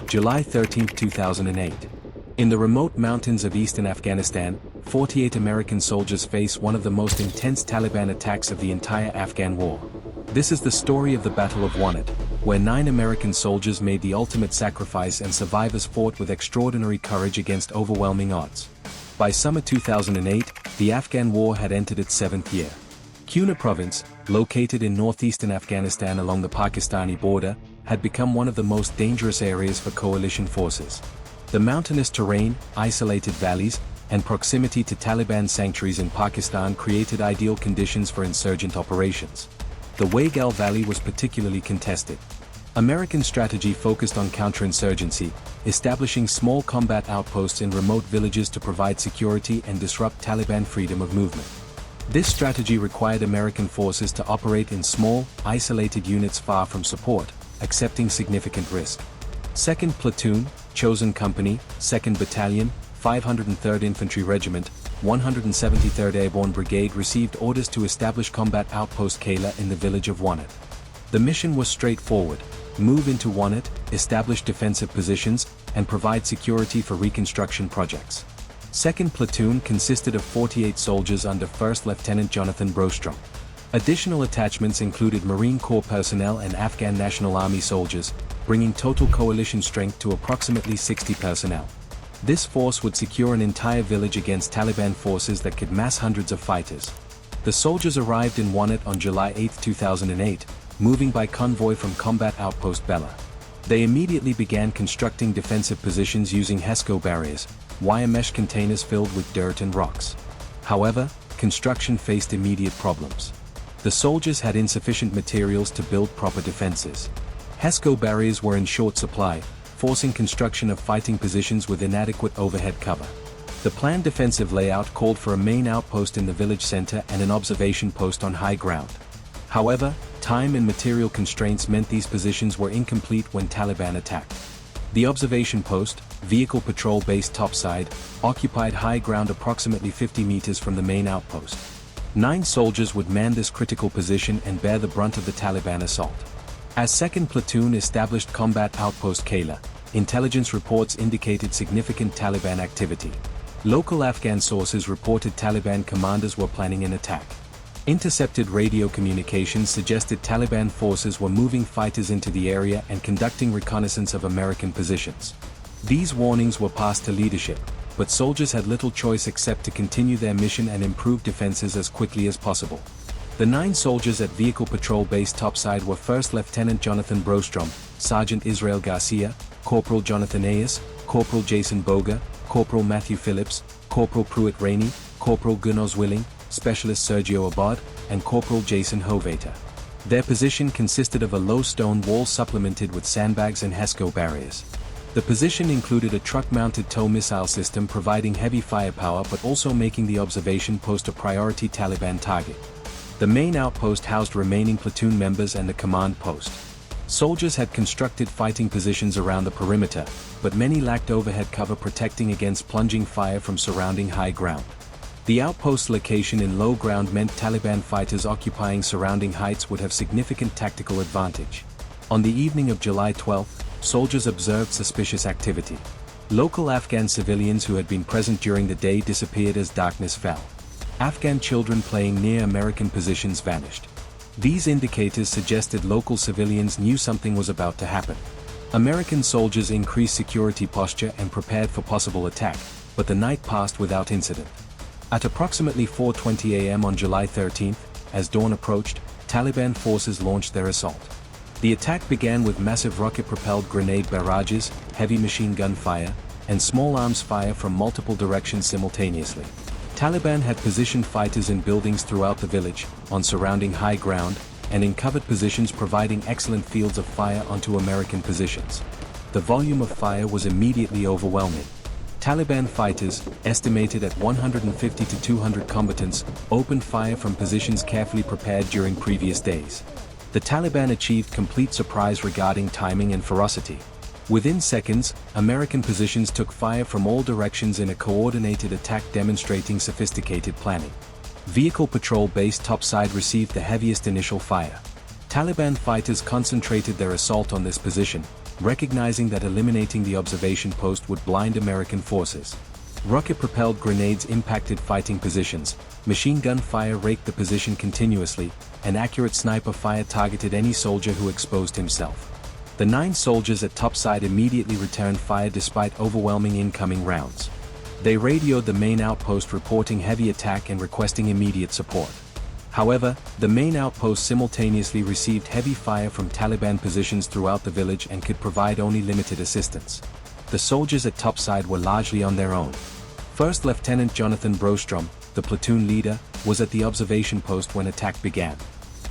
July 13, 2008. In the remote mountains of eastern Afghanistan, 48 American soldiers face one of the most intense Taliban attacks of the entire Afghan war. This is the story of the Battle of Wanat, where 9 American soldiers made the ultimate sacrifice and survivors fought with extraordinary courage against overwhelming odds. By summer 2008, the Afghan war had entered its 7th year. Kuna province, located in northeastern Afghanistan along the Pakistani border, had become one of the most dangerous areas for coalition forces. The mountainous terrain, isolated valleys, and proximity to Taliban sanctuaries in Pakistan created ideal conditions for insurgent operations. The Waygal Valley was particularly contested. American strategy focused on counterinsurgency, establishing small combat outposts in remote villages to provide security and disrupt Taliban freedom of movement. This strategy required American forces to operate in small, isolated units far from support, accepting significant risk. 2nd Platoon, Chosen Company, 2nd Battalion, 503rd Infantry Regiment, 173rd Airborne Brigade received orders to establish Combat Outpost Kahler in the village of Wanat. The mission was straightforward: move into Wanat, establish defensive positions, and provide security for reconstruction projects. 2nd Platoon consisted of 48 soldiers under 1st Lieutenant Jonathan Brostrom. Additional attachments included Marine Corps personnel and Afghan National Army soldiers, bringing total coalition strength to approximately 60 personnel. This force would secure an entire village against Taliban forces that could mass hundreds of fighters. The soldiers arrived in Wanat on July 8, 2008, moving by convoy from Combat Outpost Kahler. They immediately began constructing defensive positions using HESCO barriers, wire mesh containers filled with dirt and rocks. However, construction faced immediate problems. The soldiers had insufficient materials to build proper defenses. HESCO barriers were in short supply, forcing construction of fighting positions with inadequate overhead cover. The planned defensive layout called for a main outpost in the village center and an observation post on high ground. However, time and material constraints meant these positions were incomplete when Taliban attacked. The observation post, vehicle patrol base topside, occupied high ground approximately 50 meters from the main outpost. 9 soldiers would man this critical position and bear the brunt of the Taliban assault. As 2nd Platoon established Combat Outpost Kahler, intelligence reports indicated significant Taliban activity. Local Afghan sources reported Taliban commanders were planning an attack. Intercepted radio communications suggested Taliban forces were moving fighters into the area and conducting reconnaissance of American positions. These warnings were passed to leadership, but soldiers had little choice except to continue their mission and improve defenses as quickly as possible. The 9 soldiers at Vehicle Patrol Base topside were 1st Lieutenant Jonathan Brostrom, Sergeant Israel Garcia, Corporal Jonathan Ayers, Corporal Jason Boga, Corporal Matthew Phillips, Corporal Pruitt Rainey, Corporal Gunos Willing, Specialist Sergio Abad, and Corporal Jason Hovater. Their position consisted of a low stone wall supplemented with sandbags and HESCO barriers. The position included a truck-mounted tow missile system providing heavy firepower but also making the observation post a priority Taliban target. The main outpost housed remaining platoon members and the command post. Soldiers had constructed fighting positions around the perimeter, but many lacked overhead cover protecting against plunging fire from surrounding high ground. The outpost's location in low ground meant Taliban fighters occupying surrounding heights would have significant tactical advantage. On the evening of July 12, soldiers observed suspicious activity. Local Afghan civilians who had been present during the day disappeared as darkness fell. Afghan children playing near American positions vanished. These indicators suggested local civilians knew something was about to happen. American soldiers increased security posture and prepared for possible attack, but the night passed without incident. At approximately 4:20 a.m. on July 13, as dawn approached, Taliban forces launched their assault. The attack began with massive rocket-propelled grenade barrages, heavy machine gun fire, and small arms fire from multiple directions simultaneously. Taliban had positioned fighters in buildings throughout the village, on surrounding high ground, and in covered positions providing excellent fields of fire onto American positions. The volume of fire was immediately overwhelming. Taliban fighters, estimated at 150 to 200 combatants, opened fire from positions carefully prepared during previous days. The Taliban achieved complete surprise regarding timing and ferocity. Within seconds, American positions took fire from all directions in a coordinated attack demonstrating sophisticated planning. Vehicle Patrol Base topside received the heaviest initial fire. Taliban fighters concentrated their assault on this position, recognizing that eliminating the observation post would blind American forces. Rocket-propelled grenades impacted fighting positions, machine gun fire raked the position continuously, and accurate sniper fire targeted any soldier who exposed himself. The 9 soldiers at topside immediately returned fire despite overwhelming incoming rounds. They radioed the main outpost reporting heavy attack and requesting immediate support. However, the main outpost simultaneously received heavy fire from Taliban positions throughout the village and could provide only limited assistance. The soldiers at topside were largely on their own. First Lieutenant Jonathan Brostrom, the platoon leader, was at the observation post when attack began.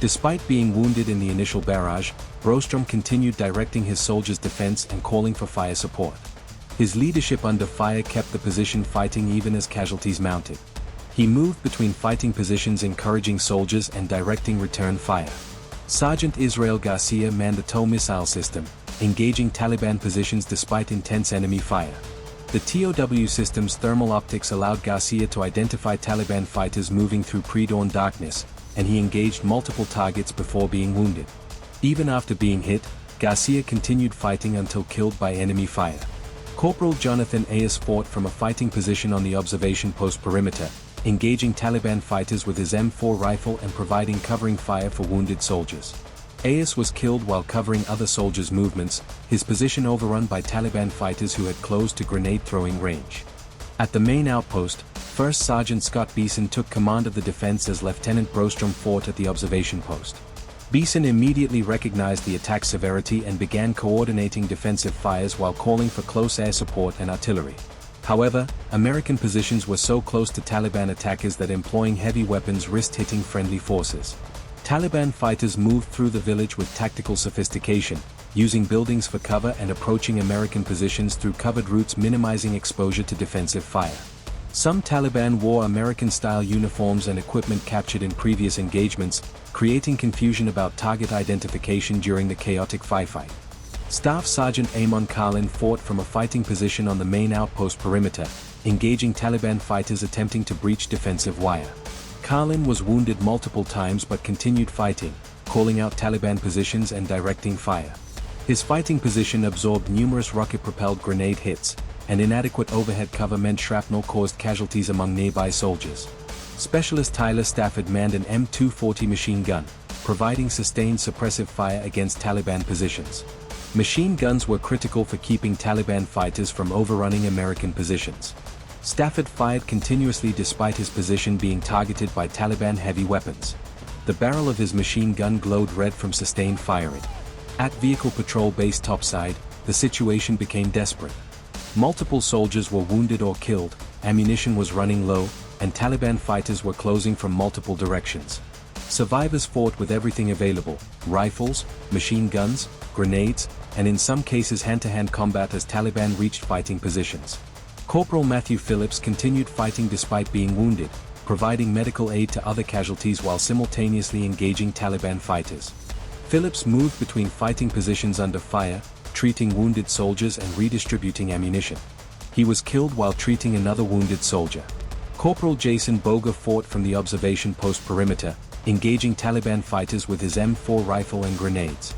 Despite being wounded in the initial barrage, Brostrom continued directing his soldiers' defense and calling for fire support. His leadership under fire kept the position fighting even as casualties mounted. He moved between fighting positions encouraging soldiers and directing return fire. Sergeant Israel Garcia manned the TOW missile system, engaging Taliban positions despite intense enemy fire. The TOW system's thermal optics allowed Garcia to identify Taliban fighters moving through pre-dawn darkness, and he engaged multiple targets before being wounded. Even after being hit, Garcia continued fighting until killed by enemy fire. Corporal Jonathan Ayers fought from a fighting position on the observation post perimeter, engaging Taliban fighters with his M4 rifle and providing covering fire for wounded soldiers. Ayers was killed while covering other soldiers' movements, his position overrun by Taliban fighters who had closed to grenade-throwing range. At the main outpost, First Sergeant Scott Beeson took command of the defense as Lieutenant Brostrom fought at the observation post. Beeson immediately recognized the attack's severity and began coordinating defensive fires while calling for close air support and artillery. However, American positions were so close to Taliban attackers that employing heavy weapons risked hitting friendly forces. Taliban fighters moved through the village with tactical sophistication, using buildings for cover and approaching American positions through covered routes, minimizing exposure to defensive fire. Some Taliban wore American-style uniforms and equipment captured in previous engagements, creating confusion about target identification during the chaotic firefight. Staff Sergeant Amon Karlin fought from a fighting position on the main outpost perimeter, engaging Taliban fighters attempting to breach defensive wire. Karlin was wounded multiple times but continued fighting, calling out Taliban positions and directing fire. His fighting position absorbed numerous rocket-propelled grenade hits, and inadequate overhead cover meant shrapnel caused casualties among nearby soldiers. Specialist Tyler Stafford manned an M240 machine gun, providing sustained suppressive fire against Taliban positions. Machine guns were critical for keeping Taliban fighters from overrunning American positions. Stafford fired continuously despite his position being targeted by Taliban heavy weapons. The barrel of his machine gun glowed red from sustained firing. At vehicle patrol base topside, the situation became desperate. Multiple soldiers were wounded or killed, ammunition was running low, and Taliban fighters were closing from multiple directions. Survivors fought with everything available: rifles, machine guns, grenades, and in some cases hand-to-hand combat as Taliban reached fighting positions. Corporal Matthew Phillips continued fighting despite being wounded, providing medical aid to other casualties while simultaneously engaging Taliban fighters. Phillips moved between fighting positions under fire, treating wounded soldiers and redistributing ammunition. He was killed while treating another wounded soldier. Corporal Jason Boga fought from the observation post perimeter, engaging Taliban fighters with his M4 rifle and grenades.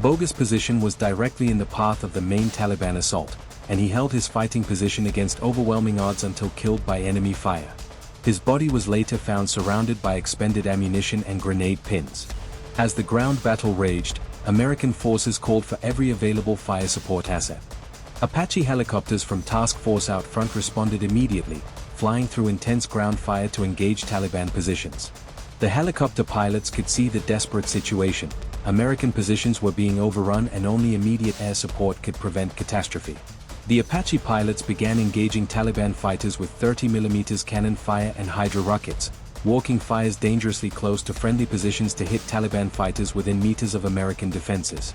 Boga's position was directly in the path of the main Taliban assault, and he held his fighting position against overwhelming odds until killed by enemy fire. His body was later found surrounded by expended ammunition and grenade pins. As the ground battle raged, American forces called for every available fire support asset. Apache helicopters from Task Force Out Front responded immediately, flying through intense ground fire to engage Taliban positions. The helicopter pilots could see the desperate situation. American positions were being overrun and only immediate air support could prevent catastrophe. The Apache pilots began engaging Taliban fighters with 30mm cannon fire and Hydra rockets, walking fires dangerously close to friendly positions to hit Taliban fighters within meters of American defenses.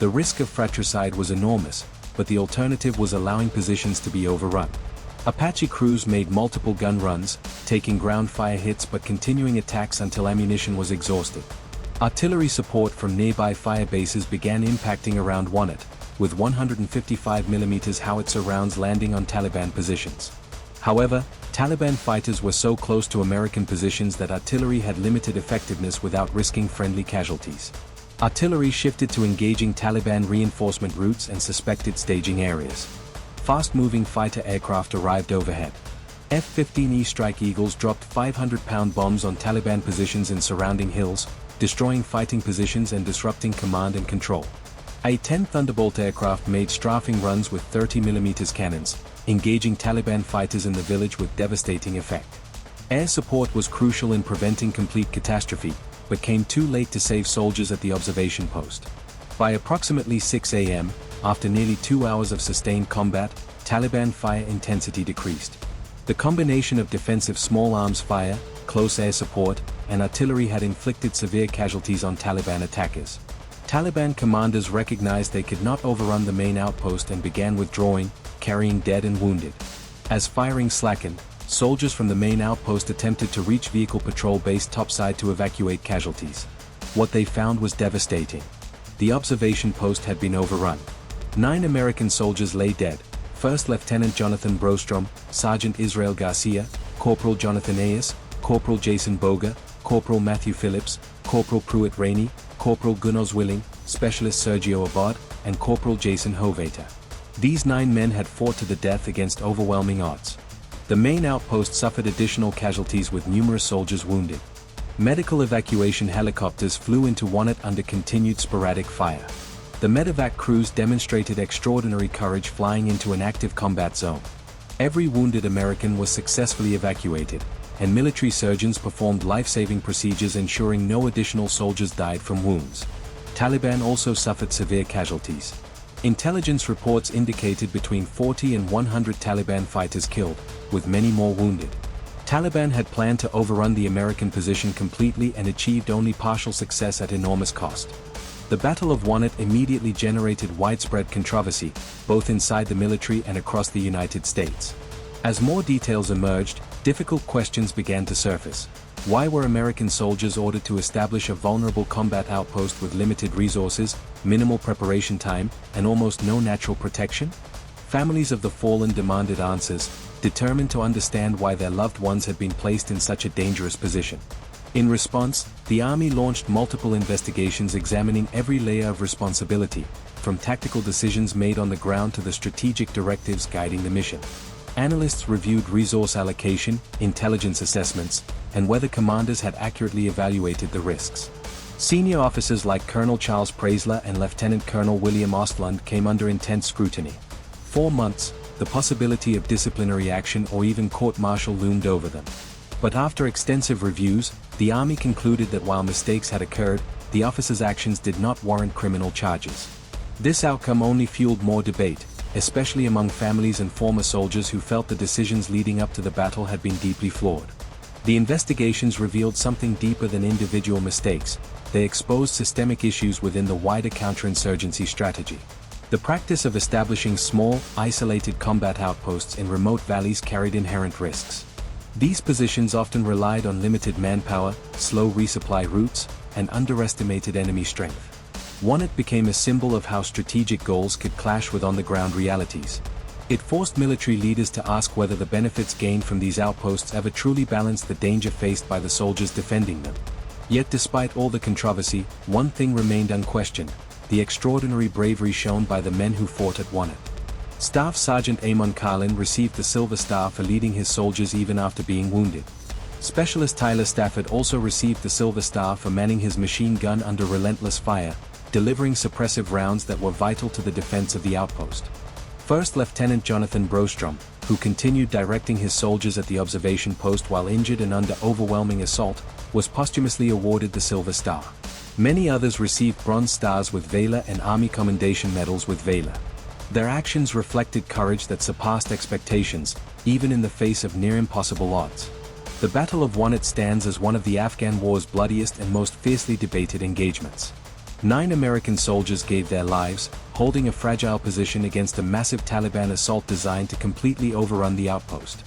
The risk of fratricide was enormous, but the alternative was allowing positions to be overrun. Apache crews made multiple gun runs, taking ground fire hits but continuing attacks until ammunition was exhausted. Artillery support from nearby fire bases began impacting around Wanat, with 155mm howitzer rounds landing on Taliban positions. However, Taliban fighters were so close to American positions that artillery had limited effectiveness without risking friendly casualties. Artillery shifted to engaging Taliban reinforcement routes and suspected staging areas. Fast-moving fighter aircraft arrived overhead. F-15E Strike Eagles dropped 500-pound bombs on Taliban positions in surrounding hills, destroying fighting positions and disrupting command and control. A-10 Thunderbolt aircraft made strafing runs with 30mm cannons, engaging Taliban fighters in the village with devastating effect. Air support was crucial in preventing complete catastrophe, but came too late to save soldiers at the observation post. By approximately 6 a.m., after nearly 2 hours of sustained combat, Taliban fire intensity decreased. The combination of defensive small arms fire, close air support, and artillery had inflicted severe casualties on Taliban attackers. Taliban commanders recognized they could not overrun the main outpost and began withdrawing, carrying dead and wounded. As firing slackened, soldiers from the main outpost attempted to reach vehicle patrol base topside to evacuate casualties. What they found was devastating. The observation post had been overrun. 9 American soldiers lay dead: First Lieutenant Jonathan Brostrom, Sergeant Israel Garcia, Corporal Jonathan Ayers, Corporal Jason Boga, Corporal Matthew Phillips, Corporal Pruitt Rainey, Corporal Gunos Willing, Specialist Sergio Abad, and Corporal Jason Hovater. These 9 men had fought to the death against overwhelming odds. The main outpost suffered additional casualties with numerous soldiers wounded. Medical evacuation helicopters flew into Wanat under continued sporadic fire. The medevac crews demonstrated extraordinary courage flying into an active combat zone. Every wounded American was successfully evacuated, and military surgeons performed life-saving procedures ensuring no additional soldiers died from wounds. Taliban also suffered severe casualties. Intelligence reports indicated between 40 and 100 Taliban fighters killed, with many more wounded. Taliban had planned to overrun the American position completely and achieved only partial success at enormous cost. The Battle of Wanat immediately generated widespread controversy, both inside the military and across the United States. As more details emerged, difficult questions began to surface. Why were American soldiers ordered to establish a vulnerable combat outpost with limited resources, minimal preparation time, and almost no natural protection? Families of the fallen demanded answers, determined to understand why their loved ones had been placed in such a dangerous position. In response, the Army launched multiple investigations examining every layer of responsibility, from tactical decisions made on the ground to the strategic directives guiding the mission. Analysts reviewed resource allocation, intelligence assessments, and whether commanders had accurately evaluated the risks. Senior officers like Colonel Charles Praisler and Lieutenant Colonel William Ostlund came under intense scrutiny. 4 months, the possibility of disciplinary action or even court-martial loomed over them. But after extensive reviews, the Army concluded that while mistakes had occurred, the officers' actions did not warrant criminal charges. This outcome only fueled more debate, especially among families and former soldiers who felt the decisions leading up to the battle had been deeply flawed. The investigations revealed something deeper than individual mistakes. They exposed systemic issues within the wider counterinsurgency strategy. The practice of establishing small, isolated combat outposts in remote valleys carried inherent risks. These positions often relied on limited manpower, slow resupply routes, and underestimated enemy strength. Wanat became a symbol of how strategic goals could clash with on-the-ground realities. It forced military leaders to ask whether the benefits gained from these outposts ever truly balanced the danger faced by the soldiers defending them. Yet despite all the controversy, one thing remained unquestioned: the extraordinary bravery shown by the men who fought at Wanat. Staff Sergeant Amon Carlin received the Silver Star for leading his soldiers even after being wounded. Specialist Tyler Stafford also received the Silver Star for manning his machine gun under relentless fire, delivering suppressive rounds that were vital to the defense of the outpost. First Lieutenant Jonathan Brostrom, who continued directing his soldiers at the observation post while injured and under overwhelming assault, was posthumously awarded the Silver Star. Many others received Bronze Stars with Valor and Army Commendation Medals with Valor. Their actions reflected courage that surpassed expectations, even in the face of near-impossible odds. The Battle of Wanat stands as one of the Afghan War's bloodiest and most fiercely debated engagements. 9 American soldiers gave their lives, holding a fragile position against a massive Taliban assault designed to completely overrun the outpost.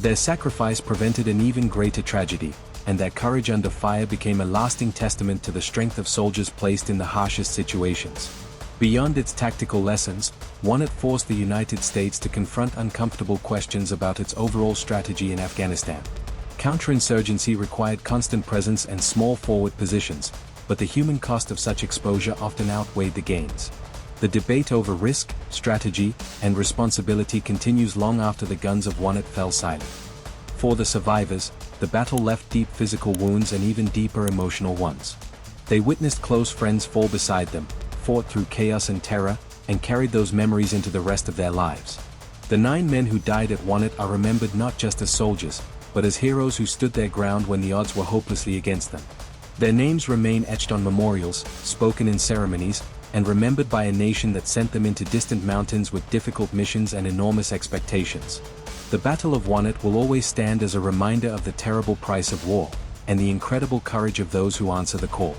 Their sacrifice prevented an even greater tragedy, and their courage under fire became a lasting testament to the strength of soldiers placed in the harshest situations. Beyond its tactical lessons, Wanat forced the United States to confront uncomfortable questions about its overall strategy in Afghanistan. Counterinsurgency required constant presence and small forward positions, but the human cost of such exposure often outweighed the gains. The debate over risk, strategy, and responsibility continues long after the guns of Wanat fell silent. For the survivors, the battle left deep physical wounds and even deeper emotional ones. They witnessed close friends fall beside them, fought through chaos and terror, and carried those memories into the rest of their lives. The 9 men who died at Wanat are remembered not just as soldiers, but as heroes who stood their ground when the odds were hopelessly against them. Their names remain etched on memorials, spoken in ceremonies, and remembered by a nation that sent them into distant mountains with difficult missions and enormous expectations. The Battle of Wanat will always stand as a reminder of the terrible price of war, and the incredible courage of those who answer the call.